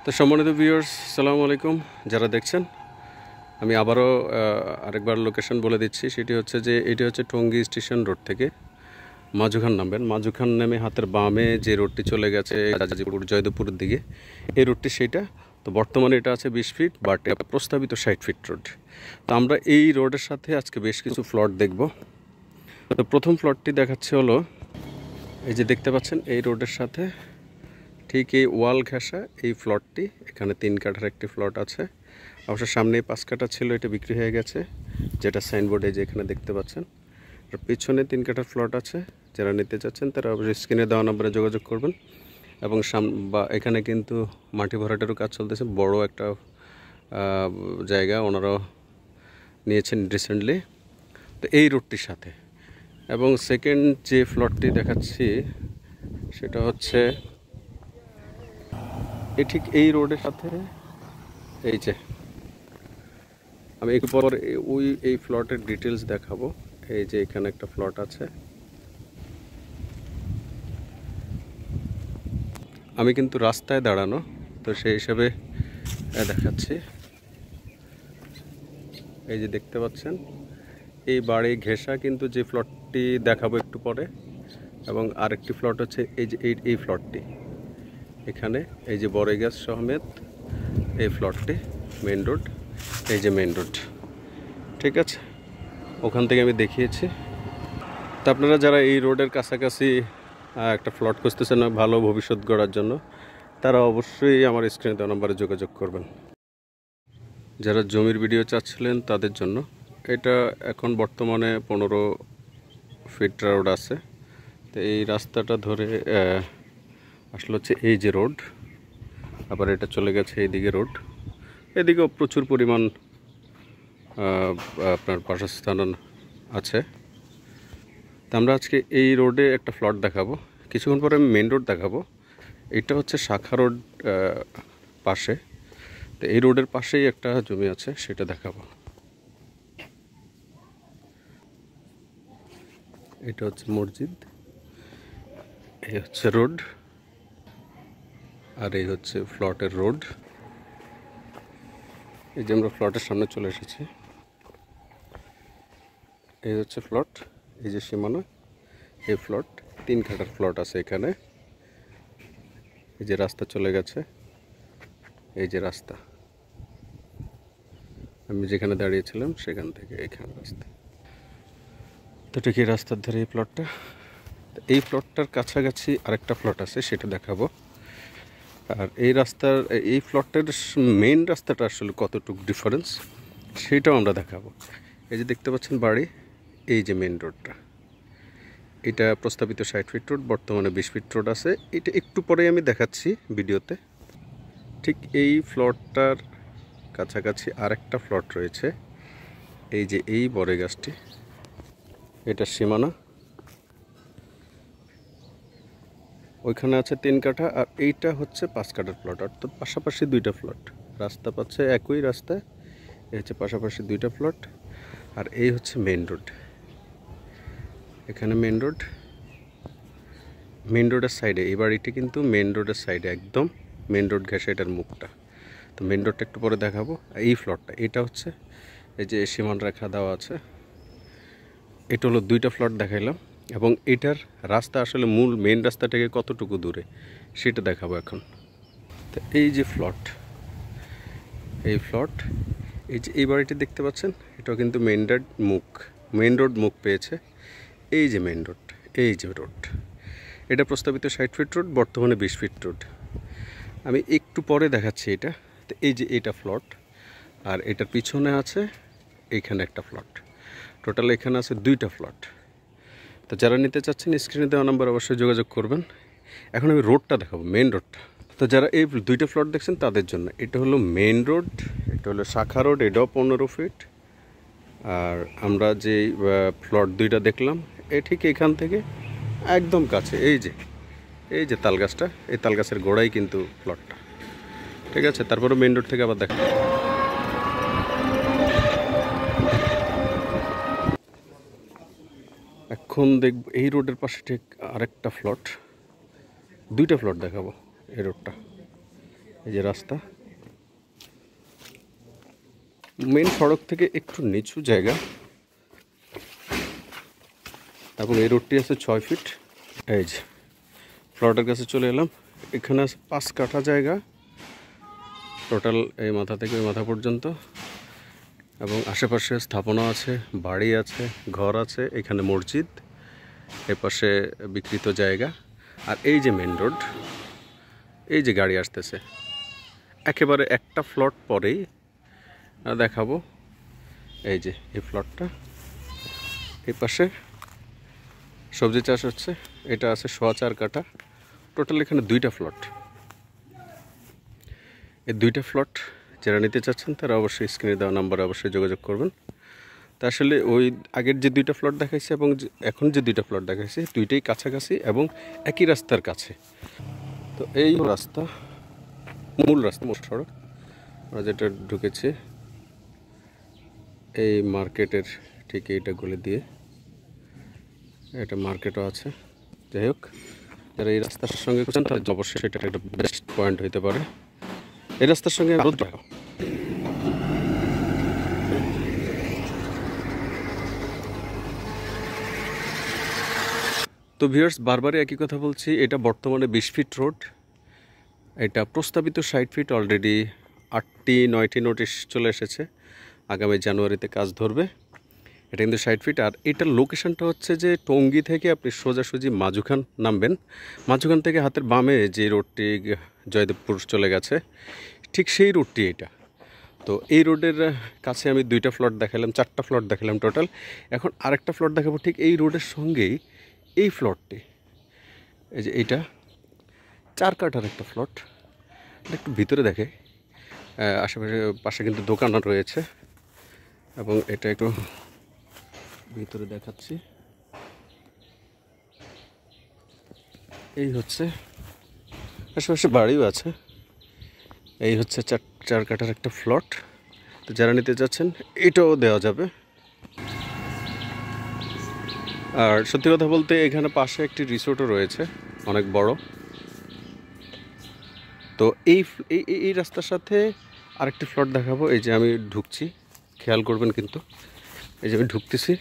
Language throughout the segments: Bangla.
তো সম্মানিত ভিউয়ার্স, আসসালামু আলাইকুম। যারা দেখছেন, আমি আবারও আরেকবার লোকেশন বলে দিচ্ছি। সেটি হচ্ছে যে এটি হচ্ছে টঙ্গী স্টেশন রোড থেকে মাজুখান নামবেন। মাজুখান নেমে হাতের বামে যে রোডটি চলে গেছে গাজীপুর জয়দেবপুরের দিকে, এই রোডটি সেইটা। তো বর্তমানে এটা আছে 20 ফিট, বাট প্রস্তাবিত 60 ফিট রোড। তো আমরা এই রোডের সাথে আজকে বেশ কিছু ফ্লট দেখব। তো প্রথম ফ্লটটি দেখাচ্ছে হলো এই যে দেখতে পাচ্ছেন, এই রোডের সাথে ঠিক এই ওয়াল ঘেঁষা এই ফ্লটটি। এখানে 3 কাঠার একটি ফ্লট আছে। অবশ্য সামনে 5 কাঠা ছিল, এটা বিক্রি হয়ে গেছে, যেটা সাইনবোর্ডে যে এখানে দেখতে পাচ্ছেন। আর পিছনে 3 কাঠার ফ্লট আছে। যারা নিতে চাচ্ছেন তারা অবশ্যই স্ক্রিনে দেওয়া নম্বরে যোগাযোগ করবেন। এবং এখানে কিন্তু মাটি ভরাটেরও কাজ চলতেছে, বড় একটা জায়গা ওনারাও নিয়েছেন রিসেন্টলি। তো এই রোডটির সাথে এবং সেকেন্ড যে ফ্লটটি দেখাচ্ছি সেটা হচ্ছে ঠিক এই রোডের সাথে। এই যে আমি একটু পর এই ফ্লটের ডিটেলস দেখাবো। এই যে এখানে একটা ফ্লট আছে। আমি কিন্তু রাস্তায় দাঁড়ানো, তো সেই হিসাবে দেখাচ্ছি। এই যে দেখতে পাচ্ছেন, এই বাড়ি ঘেঁষা কিন্তু যে ফ্লটটি দেখাবো একটু পরে। এবং আরেকটি ফ্লট হচ্ছে এই যে এই ফ্লটটি এখানে, এই যে বড়গাছ সহমেত এই ফ্লটটি, মেন রোড। এই যে মেন রোড, ঠিক আছে, ওখান থেকে আমি দেখিয়েছি। তো আপনারা যারা এই রোডের কাছাকাছি একটা ফ্লট খুঁজতেছেন ভালো ভবিষ্যৎ গড়ার জন্য, তারা অবশ্যই আমার স্ক্রিনে দেওয়া নম্বরে যোগাযোগ করবেন। যারা জমির ভিডিও চাচ্ছিলেন তাদের জন্য এটা এখন বর্তমানে 15 ফিট রোড আছে। তো এই রাস্তাটা ধরে আসলে হচ্ছে এই যে রোড, আবার এটা চলে গেছে এইদিকে রোড। এদিকেও প্রচুর পরিমাণ আপনার বাসস্থান আছে। তো আমরা আজকে এই রোডে একটা ফ্লট দেখাবো, কিছুক্ষণ পরে আমি মেন রোড দেখাবো। এটা হচ্ছে শাখা রোড পাশে। তো এই রোডের পাশেই একটা জমি আছে, সেটা দেখাবো। এটা হচ্ছে মসজিদ, এই হচ্ছে রোড, আর এই হচ্ছে ফ্লটের রোড। এই যে আমরা ফ্লটের সামনে চলে এসেছি। এই হচ্ছে ফ্লট, এই যে সীমানা, এই ফ্লট 3 কাঠার ফ্লট আছে এখানে। এই যে রাস্তা চলে গেছে, এই যে রাস্তা, আমি যেখানে দাঁড়িয়েছিলাম সেখান থেকে এখানে রাস্তা। তো ঠিক এই রাস্তার ধারে এই প্লটটা। এই প্লটটার কাছাকাছি আরেকটা প্লট আছে, সেটা দেখাবো। আর এই প্লটের মেন রাস্তাটা আসলে কতটুকু ডিফারেন্স সেটাও আমরা দেখাবো। এই যে দেখতে পাচ্ছেন বাড়ি, এই যে মেন রোডটা, এটা প্রস্তাবিত 60 ফিট রোড, বর্তমানে 20 ফিট রোড আছে। এটা একটু পরেই আমি দেখাচ্ছি ভিডিওতে। ঠিক এই ফ্লটটার কাছাকাছি আরেকটা ফ্লট রয়েছে, এই যে এই বড় গাছটি, এটা সীমানা। ওইখানে আছে 3 কাঠা, আর এইটা হচ্ছে 5 কাঠার প্লট, অর্থাৎ পাশাপাশি 2টা প্লট। রাস্তা পাচ্ছে একই রাস্তায়, এই হচ্ছে পাশাপাশি 2টা প্লট। আর এই হচ্ছে মেন রোড, এখানে মেন রোড, মেন রোডের সাইডে এই বাড়িটি কিন্তু মেন রোডের সাইডে, একদম মেন রোড ঘেঁষে এটার মুখটা। তো মেন রোডটা একটু পরে দেখাবো। এই ফ্লটটা, এটা হচ্ছে এই যে সীমানা রেখা দেওয়া আছে, এটা হলো 2টা ফ্লট দেখাইলাম। এবং এটার রাস্তা আসলে মূল মেন রাস্তা থেকে কতটুকু দূরে সেটা দেখাবো এখন। তো এই যে ফ্লট, এই ফ্লট, এই যে এই বাড়িটি দেখতে পাচ্ছেন, এটাও কিন্তু মেন রোড মুখ পেয়েছে। এই যে মেন রোড, এই যে রোড, এটা প্রস্তাবিত 60 ফিট রোড, বর্তমানে 20 ফিট রোড। আমি একটু পরে দেখাচ্ছি এটা। তো এই যে এটা ফ্লট, আর এটার পিছনে আছে এইখানে একটা ফ্লট। টোটাল এখানে আছে 2টা ফ্লট। তো যারা নিতে চাচ্ছেন স্ক্রিনে দেওয়া নাম্বার অবশ্যই যোগাযোগ করবেন। এখন আমি রোডটা দেখাবো, মেন রোডটা। তো যারা এই 2টা ফ্লট দেখছেন তাদের জন্য এটা হলো মেন রোড, এটা হলো শাখা রোড, এটাও 15 ফিট। আর আমরা যে ফ্লট 2টা দেখলাম, ঠিক এখান থেকে একদম কাছে, এই যে তাল গাছটা, এই তাল গাছের গোড়াই কিন্তু প্লটটা, ঠিক আছে। তারপরে মেন রোড থেকে আবার দেখা। এখন দেখব এই রোডের পাশে ঠিক আরেকটা ফ্লট, 2টা ফ্লট দেখাবো। এই রোডটা, এই যে রাস্তা, মেন সড়ক থেকে একটু নিচু জায়গা, এবং এই রোডটি আছে 6 ফিট। এই যে প্লটের কাছে চলে এলাম। এখানে আছে 5 কাঠা জায়গা টোটাল, এই মাথা থেকে ওই মাথা পর্যন্ত, এবং আশেপাশে স্থাপনা আছে, বাড়ি আছে, ঘর আছে, এখানে মসজিদ, এপাশে বিকৃত জায়গা। আর এই যে মেন রোড, এই যে গাড়ি আসতেছে, একেবারে একটা ফ্লট পরেই দেখাবো। এই যে এই ফ্লটটা, এই পাশে সবজি চাষ হচ্ছে, এটা আছে 4.25 কাঠা। টোটাল এখানে 2টা ফ্লট। এই 2টা ফ্লট যারা নিতে চাচ্ছেন তারা অবশ্যই স্ক্রিনে দেওয়া নাম্বারে অবশ্যই যোগাযোগ করবেন। তা আসলে ওই আগের যে 2টা ফ্লট দেখাইছে এবং এখন যে 2টা ফ্লট দেখাইছে, 2টাই কাছাকাছি এবং একই রাস্তার কাছে। তো এই রাস্তা, মূল রাস্তা, মূল সড়ক, আমরা যেটা ঢুকেছি এই মার্কেটের ঠিক এইটা গলে দিয়ে, এটা মার্কেটও আছে। যাই হোক, যারা এই রাস্তার সঙ্গে করছেন তাদের অবশ্যই সেটা একটা বেস্ট পয়েন্ট হইতে পারে। এই রাস্তার সঙ্গে আরও দেখা। তো ভিউয়ার্স, বারবারই একই কথা বলছি, এটা বর্তমানে 20 ফিট রোড। এটা প্রস্তাবিত 60 ফিট, অলরেডি 8টি-9টি নোটিশ চলে এসেছে, আগামী জানুয়ারিতে কাজ ধরবে। এটা কিন্তু 60 ফিট। আর এটার লোকেশনটা হচ্ছে যে টঙ্গী থেকে আপনি সোজাসুজি মাঝুখান নামবেন, মাঝুখান থেকে হাতের বামে যে রোডটি জয়দেবপুর চলে গেছে, ঠিক সেই রোডটি এটা। তো এই রোডের কাছে আমি 2টা ফ্লট দেখালাম, 4টা ফ্লট দেখালাম টোটাল। এখন আরেকটা ফ্লট দেখাবো ঠিক এই রোডের সঙ্গেই, এই ফ্লটটি, এই যে এইটা 4 কাঠার একটা ফ্লট। একটু ভিতরে দেখে, আশেপাশে পাশে কিন্তু দোকানও রয়েছে, এবং এটা একটু ভিতরে দেখাচ্ছি। এই হচ্ছে, আশেপাশে বাড়িও আছে। এই হচ্ছে 4 কাঠার একটা ফ্লট। তো যারা নিতে চাচ্ছেন এটাও দেওয়া যাবে। আর সত্যি কথা বলতে এখানে পাশে একটি রিসোর্টও রয়েছে, অনেক বড়। তো এই রাস্তার সাথে আরেকটি ফ্লট দেখাবো। এই যে আমি ঢুকছি, খেয়াল করবেন কিন্তু, এই যে আমি ঢুকতেছি,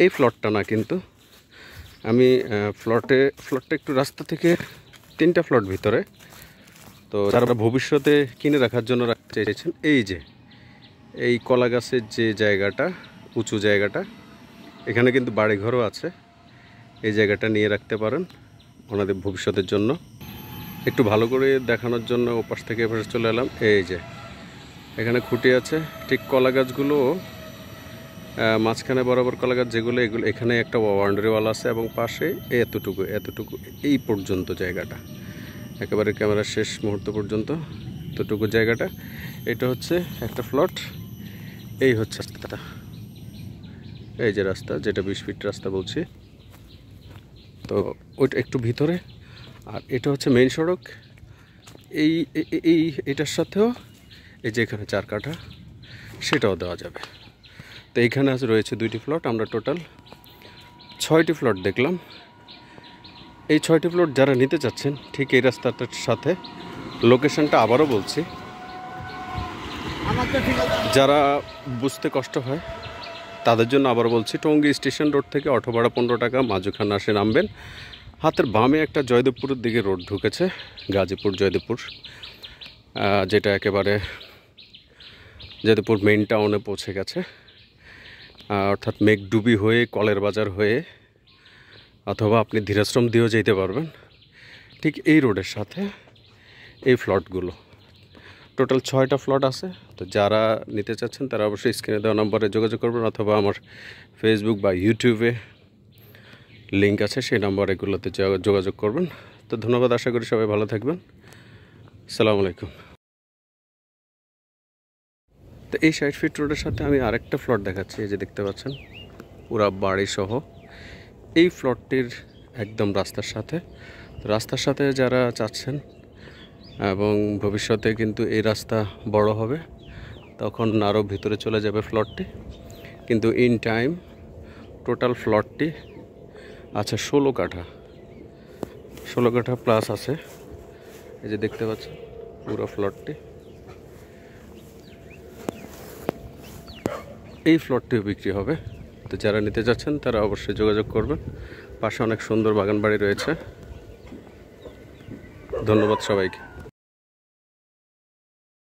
এই ফ্লটটা না কিন্তু, আমি ফ্লটটা একটু রাস্তা থেকে 3টা ফ্লট ভিতরে। তো যারা ভবিষ্যতে কিনে রাখার জন্য রাখতে চাইছেন, এই যে এই কলা গাছের যে জায়গাটা, উঁচু জায়গাটা, এখানে কিন্তু বাড়িঘরও আছে, এই জায়গাটা নিয়ে রাখতে পারেন ওনাদের ভবিষ্যতের জন্য। একটু ভালো করে দেখানোর জন্য ওপাশ থেকে এপাশে চলে এলাম। এই যে এখানে খুঁটি আছে, ঠিক কলা গাছগুলো মাঝখানে বরাবর কলা গাছ যেগুলো, এগুলো এখানে একটা বাউন্ডারি ওয়াল আছে, এবং পাশে এতটুকু এই পর্যন্ত জায়গাটা, একেবারে ক্যামেরার শেষ মুহূর্ত পর্যন্ত এতটুকু জায়গাটা। এটা হচ্ছে একটা ফ্লট। এই হচ্ছে রাস্তাটা, এই যে রাস্তা, যেটা 20 ফিট রাস্তা বলছি। তো ওইটা একটু ভিতরে, আর এটা হচ্ছে মেইন সড়ক। এটার সাথেও এই যে এখানে 4 কাঠা, সেটাও দেওয়া যাবে। তো এইখানে রয়েছে 2টি ফ্লট। আমরা টোটাল 6টি ফ্লট দেখলাম। এই 6টি ফ্লট যারা নিতে চাচ্ছেন ঠিক এই রাস্তাটার সাথে, লোকেশনটা আবারও বলছি, যারা বুঝতে কষ্ট হয় তাদের জন্য আবারও বলছি, টঙ্গী স্টেশন রোড থেকে অটো ভাড়া 15 টাকা, মাঝুখান আসে নামবেন, হাতের বামে একটা জয়দেবপুরের দিকে রোড ঢুকেছে, গাজীপুর জয়দেবপুর, যেটা একেবারে জয়দেবপুর মেইন টাউনে পৌঁছে গেছে, অর্থাৎ মেঘডুবি হয়ে, কলের বাজার হয়ে, অথবা আপনি ধীরাশ্রম দিয়েও যেতে পারবেন। ঠিক এই রোডের সাথে এই ফ্লটগুলো, টোটাল 6টা ফ্লট আছে। তো যারা নিতে চাচ্ছেন তারা অবশ্যই স্ক্রিনে দেওয়া নম্বরে যোগাযোগ করবেন, অথবা আমার ফেসবুক বা ইউটিউবে লিঙ্ক আছে, সেই নম্বরগুলোতে যোগাযোগ করবেন। তো ধন্যবাদ, আশা করি সবাই ভালো থাকবেন। আসসালামু আলাইকুম। তো এই 60 ফিট রোডের সাথে আমি আরেকটা ফ্লট দেখাচ্ছি, এই যে দেখতে পাচ্ছেন, পুরা বাড়ি সহ। এই ফ্লটটির একদম রাস্তার সাথে যারা চাচ্ছেন, এবং ভবিষ্যতে কিন্তু এই রাস্তা বড় হবে, তখন আরও ভিতরে চলে যাবে ফ্লটটি, কিন্তু ইন টাইম টোটাল ফ্লটটি আছে 16 কাঠা প্লাস আছে। এই যে দেখতে পাচ্ছ পুরো ফ্লটটি, এই ফ্লটটিও বিক্রি হবে। তো যারা নিতে যাচ্ছেন তারা অবশ্যই যোগাযোগ করবেন। পাশে অনেক সুন্দর বাগান বাড়ি রয়েছে। ধন্যবাদ সবাইকে।